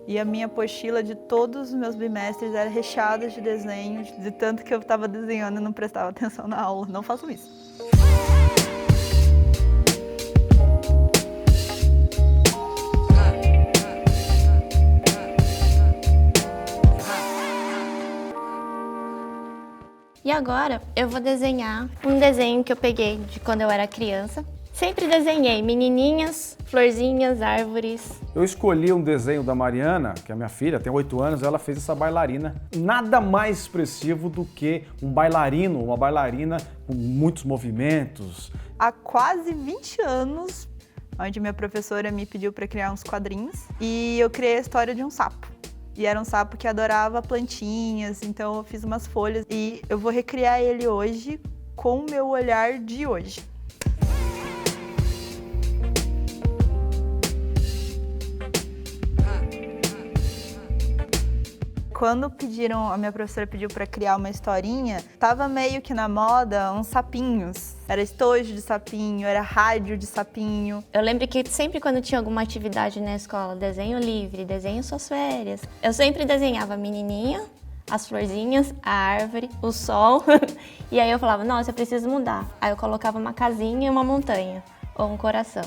E a minha apostila de todos os meus bimestres era recheada de desenhos, de tanto que eu estava desenhando e não prestava atenção na aula. Não façam isso. E agora eu vou desenhar um desenho que eu peguei de quando eu era criança. Sempre desenhei menininhas, florzinhas, árvores. Eu escolhi um desenho da Mariana, que é minha filha, tem 8 anos, ela fez essa bailarina. Nada mais expressivo do que um bailarino, uma bailarina com muitos movimentos. Há quase 20 anos, onde minha professora me pediu para criar uns quadrinhos, e eu criei a história de um sapo. E era um sapo que adorava plantinhas, então eu fiz umas folhas e eu vou recriar ele hoje com o meu olhar de hoje. Quando a minha professora pediu para criar uma historinha, tava meio que na moda uns sapinhos. Era estojo de sapinho, era rádio de sapinho. Eu lembro que sempre quando tinha alguma atividade na escola, desenho livre, desenho suas férias, eu sempre desenhava a menininha, as florzinhas, a árvore, o sol. E aí eu falava, nossa, eu preciso mudar. Aí eu colocava uma casinha e uma montanha, ou um coração.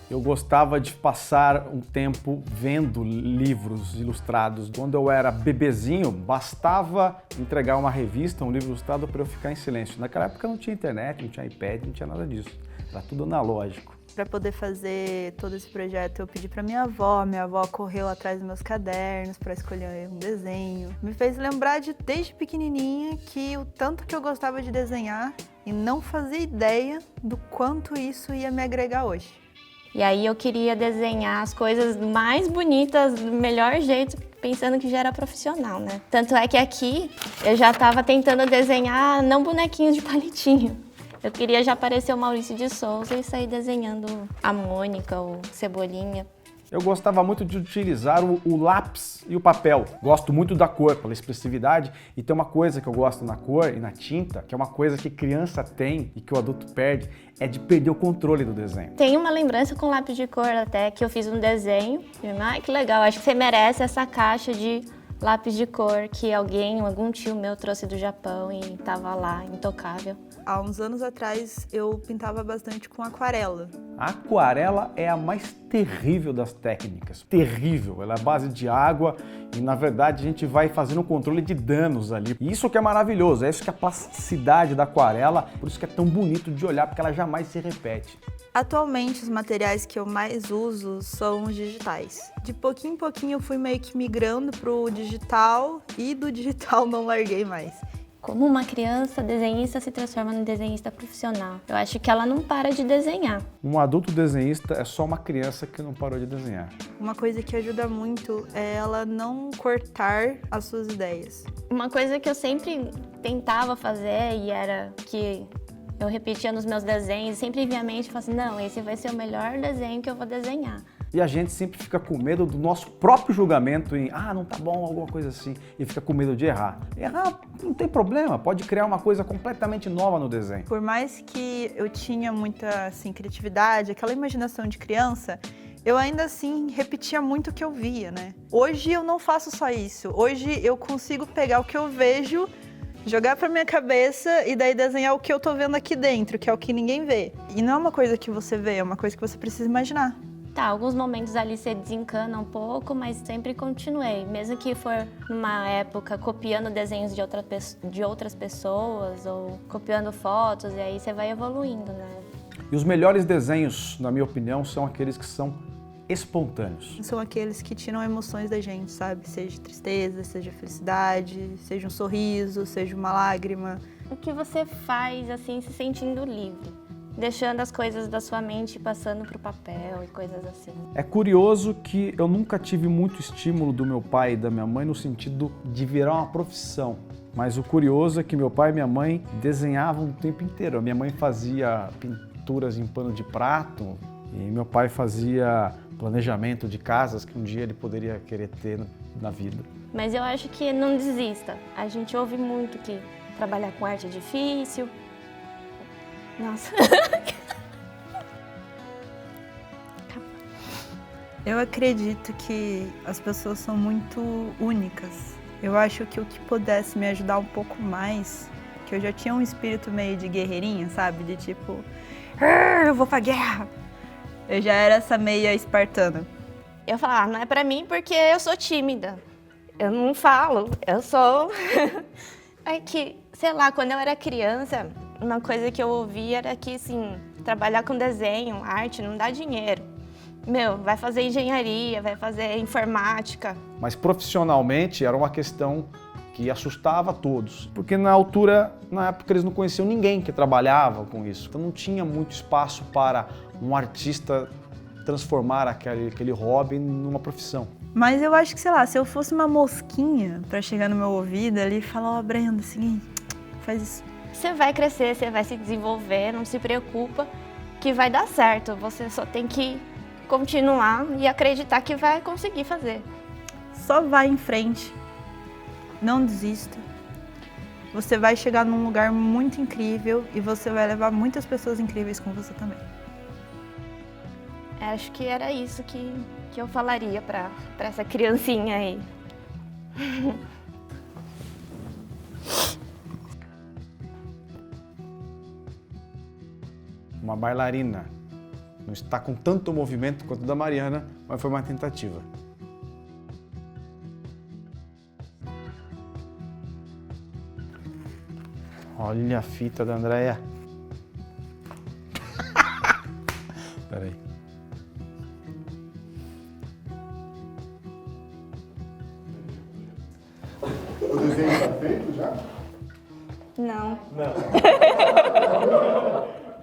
Eu gostava de passar um tempo vendo livros ilustrados. Quando eu era bebezinho, bastava entregar uma revista, um livro ilustrado para eu ficar em silêncio. Naquela época não tinha internet, não tinha iPad, não tinha nada disso. Era tudo analógico. Para poder fazer todo esse projeto, eu pedi para minha avó correu atrás dos meus cadernos para escolher um desenho. Me fez lembrar desde pequenininha que o tanto que eu gostava de desenhar e não fazia ideia do quanto isso ia me agregar hoje. E aí eu queria desenhar as coisas mais bonitas, do melhor jeito, pensando que já era profissional, né? Tanto é que aqui eu já estava tentando desenhar não bonequinhos de palitinho. Eu queria já parecer o Maurício de Souza e sair desenhando a Mônica ou Cebolinha. Eu gostava muito de utilizar o lápis e o papel. Gosto muito da cor, pela expressividade. E tem uma coisa que eu gosto na cor e na tinta, que é uma coisa que criança tem e que o adulto perde, é de perder o controle do desenho. Tem uma lembrança com lápis de cor até, que eu fiz um desenho. Ai, que legal, acho que você merece essa caixa de lápis de cor que algum tio meu trouxe do Japão e tava lá, intocável. Há uns anos atrás eu pintava bastante com aquarela. A aquarela é a mais terrível das técnicas. Terrível, ela é a base de água e na verdade a gente vai fazendo um controle de danos ali. E isso que é maravilhoso, é isso que é a plasticidade da aquarela, por isso que é tão bonito de olhar, porque ela jamais se repete. Atualmente, os materiais que eu mais uso são os digitais. De pouquinho em pouquinho eu fui meio que migrando pro digital e do digital não larguei mais. Como uma criança desenhista se transforma num desenhista profissional? Eu acho que ela não para de desenhar. Um adulto desenhista é só uma criança que não parou de desenhar. Uma coisa que ajuda muito é ela não cortar as suas ideias. Uma coisa que eu sempre tentava fazer e era que eu repetia nos meus desenhos, sempre via a mente e falava assim, não, esse vai ser o melhor desenho que eu vou desenhar. E a gente sempre fica com medo do nosso próprio julgamento em, não tá bom, alguma coisa assim, e fica com medo de errar. Errar não tem problema, pode criar uma coisa completamente nova no desenho. Por mais que eu tinha muita criatividade, aquela imaginação de criança, eu ainda assim repetia muito o que eu via, né? Hoje eu não faço só isso, hoje eu consigo pegar o que eu vejo, jogar pra minha cabeça e daí desenhar o que eu tô vendo aqui dentro, que é o que ninguém vê. E não é uma coisa que você vê, é uma coisa que você precisa imaginar. Tá, alguns momentos ali você desencana um pouco, mas sempre continuei. Mesmo que for numa época copiando desenhos de outras pessoas ou copiando fotos, e aí você vai evoluindo, né? E os melhores desenhos, na minha opinião, são aqueles que são espontâneos. São aqueles que tiram emoções da gente, sabe? Seja tristeza, seja felicidade, seja um sorriso, seja uma lágrima. O que você faz, assim, se sentindo livre? Deixando as coisas da sua mente passando pro papel e coisas assim. É curioso que eu nunca tive muito estímulo do meu pai e da minha mãe no sentido de virar uma profissão. Mas o curioso é que meu pai e minha mãe desenhavam o tempo inteiro. A minha mãe fazia pinturas em pano de prato e meu pai fazia planejamento de casas que um dia ele poderia querer ter na vida. Mas eu acho que não desista. A gente ouve muito que trabalhar com arte é difícil. Nossa. Eu acredito que as pessoas são muito únicas. Eu acho que o que pudesse me ajudar um pouco mais, que eu já tinha um espírito meio de guerreirinha, sabe? De tipo, eu vou pra guerra. Eu já era essa meia espartana. Eu falava, não é pra mim porque eu sou tímida. Eu não falo, eu sou... É que, sei lá, quando eu era criança, uma coisa que eu ouvia era que, assim, trabalhar com desenho, arte, não dá dinheiro. Meu, vai fazer engenharia, vai fazer informática. Mas profissionalmente era uma questão que assustava todos. Porque na época eles não conheciam ninguém que trabalhava com isso. Então não tinha muito espaço para um artista transformar aquele hobby numa profissão. Mas eu acho que, sei lá, se eu fosse uma mosquinha pra chegar no meu ouvido ali e falar, ó, Brenda, seguinte, faz isso. Você vai crescer, você vai se desenvolver, não se preocupa que vai dar certo. Você só tem que continuar e acreditar que vai conseguir fazer. Só vai em frente. Não desista. Você vai chegar num lugar muito incrível e você vai levar muitas pessoas incríveis com você também. Acho que era isso que eu falaria pra essa criancinha aí. Uma bailarina não está com tanto movimento quanto da Mariana, mas foi uma tentativa. Olha a fita da Andréia. Peraí. O desenho está feito já? Não. Não.